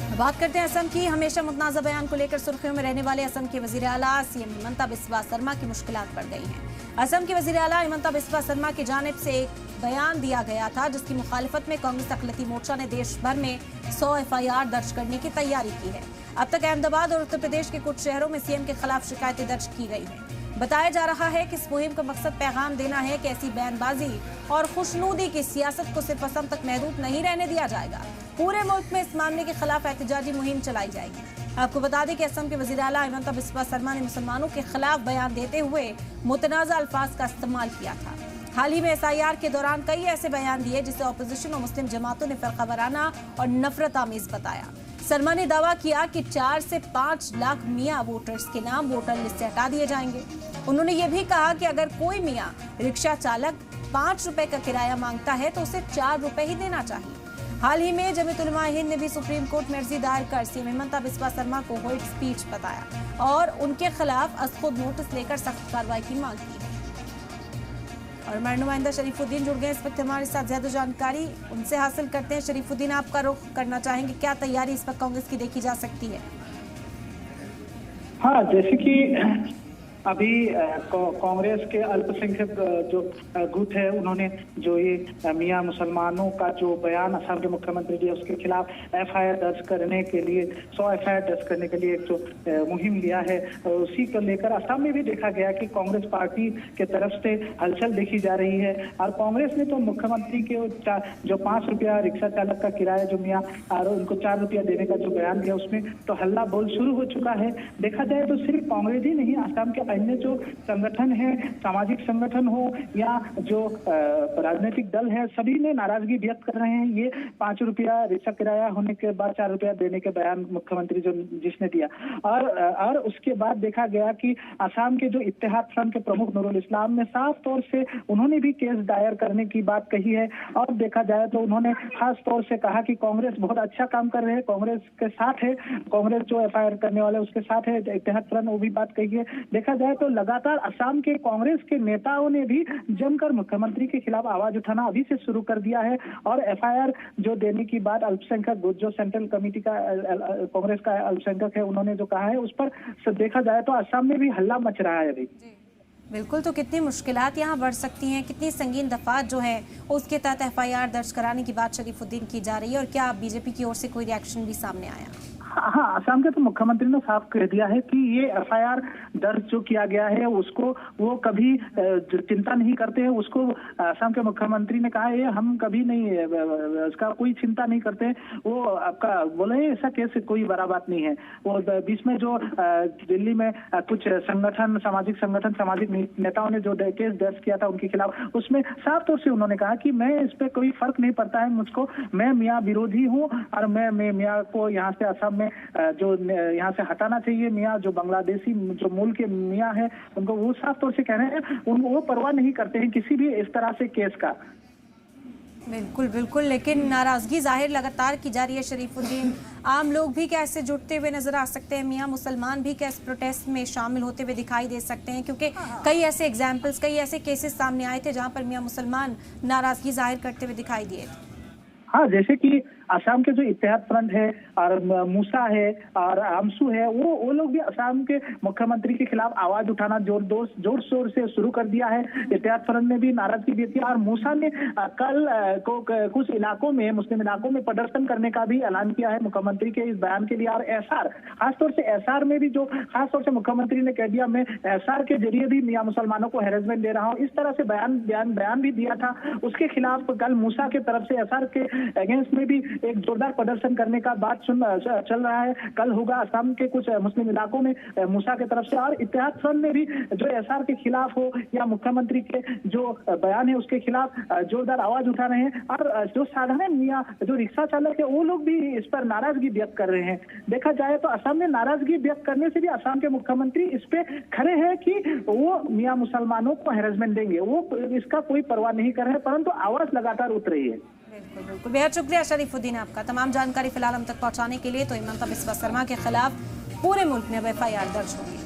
बात करते हैं असम की। हमेशा मुतनाज़ा बयान को लेकर सुर्खियों में रहने वाले असम के वज़ीर आला सीएम हिमंता बिस्वा सरमा की मुश्किलात बढ़ गई हैं। असम के वज़ीर आला हिमंता बिस्वा सरमा की जानिब से एक बयान दिया गया था जिसकी मुखालिफत में कांग्रेस अक़लियती मोर्चा ने देश भर में 100 FIR दर्ज करने की तैयारी की है। अब तक अहमदाबाद और उत्तर प्रदेश के कुछ शहरों में सीएम के खिलाफ शिकायतें दर्ज की गई हैं। बताया जा रहा है कि इस मुहिम का मकसद पैगाम देना है कि ऐसी बयानबाजी और खुशनूदी की सियासत को सिर्फ असम तक महदूद नहीं रहने दिया जाएगा। पूरे मुल्क में इस मामले के खिलाफ एहतजाजी मुहिम चलाई जाएगी। आपको बता दें कि असम के वज़ीर आला हिमंता बिस्वा सरमा ने मुसलमानों के खिलाफ बयान देते हुए मुतनाज़ा अल्फाज का इस्तेमाल किया था। हाल ही में SIR के दौरान कई ऐसे बयान दिए जिसे अपोजिशन और मुस्लिम जमातों ने फ़िरक़ा वाराना और नफरत आमीज़ बताया। सरमा ने दावा किया कि 4 से 5 लाख मियाँ वोटर्स के नाम वोटर लिस्ट से हटा दिए जाएंगे। उन्होंने ये भी कहा कि अगर कोई मियाँ रिक्शा चालक 5 रुपए का किराया मांगता है तो उसे 4 रुपए ही देना चाहिए। हाल ही में जमीयत उलमा हिंद ने भी सुप्रीम कोर्ट में अर्जी दायर कर सीएम हिमंता बिस्वा सरमा को हेट स्पीच बताया और उनके खिलाफ खुद नोटिस लेकर सख्त कार्रवाई की मांग की। और हमारे नुमाइंदा शरीफुद्दीन जुड़ गए इस वक्त हमारे साथ, ज्यादा जानकारी उनसे हासिल करते हैं। शरीफुद्दीन, आपका रुख करना चाहेंगे, क्या तैयारी इस वक्त कांग्रेस की देखी जा सकती है? हाँ, जैसे कि अभी कांग्रेस के अल्पसंख्यक जो गुट है उन्होंने जो ये मियाँ मुसलमानों का जो बयान असम के मुख्यमंत्री दिया उसके खिलाफ FIR दर्ज करने के लिए 100 FIR दर्ज करने के लिए एक जो मुहिम लिया है, उसी को लेकर असम में भी देखा गया कि कांग्रेस पार्टी के तरफ से हलचल देखी जा रही है। और कांग्रेस ने तो मुख्यमंत्री के जो 5 रुपया रिक्शा चालक का किराया जो मियाँ और उनको 4 रुपया देने का जो बयान दिया उसमें तो हल्ला बोल शुरू हो चुका है। देखा जाए तो सिर्फ कांग्रेस ही नहीं, असम के अन्य जो संगठन है, सामाजिक संगठन हो या जो राजनीतिक दल है, सभी ने नाराजगी व्यक्त कर रहे हैं। ये 5 रुपया रिक्शा किराया होने के बाद 4 रुपया देने के बयान मुख्यमंत्री जो जिसने दिया और उसके बाद देखा गया कि असम के जो इत्तेहाद फ्रंट के प्रमुख नूरुल इस्लाम ने साफ तौर से उन्होंने भी केस दायर करने की बात कही है। और देखा जाए तो उन्होंने खास तौर से कहा कि कांग्रेस बहुत अच्छा काम कर रहे हैं, कांग्रेस के साथ है, कांग्रेस जो FIR करने वाले उसके साथ है, इत्तेहाद फ्रंट वो भी बात कही है। देखा जाए तो लगातार असम के कांग्रेस के नेताओं ने भी जमकर मुख्यमंत्री के खिलाफ आवाज उठाना अभी से शुरू कर दिया है। और FIR जो देने की बात अल्पसंख्यक गुट जो सेंट्रल कमेटी का कांग्रेस का अल्पसंख्यक है उन्होंने जो कहा है उस पर देखा जाए तो असम में भी हल्ला मच रहा है अभी। बिल्कुल, तो कितनी मुश्किलात यहाँ बढ़ सकती हैं, कितनी संगीन दफात जो है उसके तहत FIR दर्ज कराने की बात शरीफुद्दीन की जा रही है, और क्या बीजेपी की ओर से कोई रिएक्शन भी सामने आया? हाँ, असम के तो मुख्यमंत्री ने साफ कह दिया है कि ये FIR दर्ज जो किया गया है उसको वो कभी चिंता नहीं करते हैं। उसको असम के मुख्यमंत्री ने कहा है हम कभी नहीं उसका कोई चिंता नहीं करते। वो आपका बोले ऐसा केस कोई बड़ा बात नहीं है। वो बीच में जो दिल्ली में कुछ संगठन सामाजिक नेताओं ने जो केस दर्ज किया था उनके खिलाफ, उसमें साफ तौर से उन्होंने कहा कि मैं इस पर कोई फर्क नहीं पड़ता है मुझको, मैं मियाँ विरोधी हूँ और मैं मियाँ को यहाँ से असम में जो यहाँ से हटाना चाहिए। मियाँ जो बांग्लादेशी जो मूल के मियाँ है उनको वो साफ तौर से कह रहे हैं वो परवाह नहीं करते हैं किसी भी इस तरह से केस का। बिल्कुल बिल्कुल, लेकिन नाराजगी जाहिर लगातार की जा रही है शरीफुद्दीन। आम लोग भी क्या ऐसे जुटते हुए नजर आ सकते हैं? मियाँ मुसलमान भी क्या इस प्रोटेस्ट में शामिल होते हुए दिखाई दे सकते हैं? क्योंकि कई ऐसे एग्जाम्पल्स, कई ऐसे केसेस सामने आए थे जहाँ पर मियाँ मुसलमान नाराजगी जाहिर करते हुए दिखाई दिए थे। हाँ, जैसे कि असम के जो इत्तेहाद फ्रंट है और मूसा है और आमसू है वो लोग भी असम के मुख्यमंत्री के खिलाफ आवाज उठाना जोर शोर से शुरू कर दिया है। इत्तेहाद फ्रंट ने भी नाराजगी व्यक्त की और मूसा ने कल को कुछ इलाकों में, मुस्लिम इलाकों में प्रदर्शन करने का भी ऐलान किया है मुख्यमंत्री के इस बयान के लिए। और SR खासतौर से SR में भी जो खासतौर से मुख्यमंत्री ने कह दिया मैं SR के जरिए भी मियाँ मुसलमानों को हैरेसमेंट दे रहा हूँ, इस तरह से बयान भी दिया था। उसके खिलाफ कल मूसा के तरफ से SR के अगेंस्ट में भी एक जोरदार प्रदर्शन करने का बात चल रहा है। कल होगा असम के कुछ मुस्लिम इलाकों में मूसा के तरफ से। और इत्तेहाद फ्रंट में भी जो SR के खिलाफ हो या मुख्यमंत्री के जो बयान है उसके खिलाफ जोरदार आवाज उठा रहे हैं। और जो साधारण मियाँ जो रिक्शा चालक है वो लोग भी इस पर नाराजगी व्यक्त कर रहे हैं। देखा जाए तो असम में नाराजगी व्यक्त करने से भी असम के मुख्यमंत्री इस पे खड़े हैं कि वो मियाँ मुसलमानों को हैरेसमेंट देंगे, वो इसका कोई परवाह नहीं कर रहे हैं, परंतु आवाज लगातार उठ रही है। बिल्कुल बिल्कुल, बेहद शुक्रिया शरीफुद्दीन आपका तमाम जानकारी फिलहाल हम तक पहुंचाने के लिए। तो हिमंता बिस्वा सरमा के खिलाफ पूरे मुल्क में अब FIR दर्ज होगी।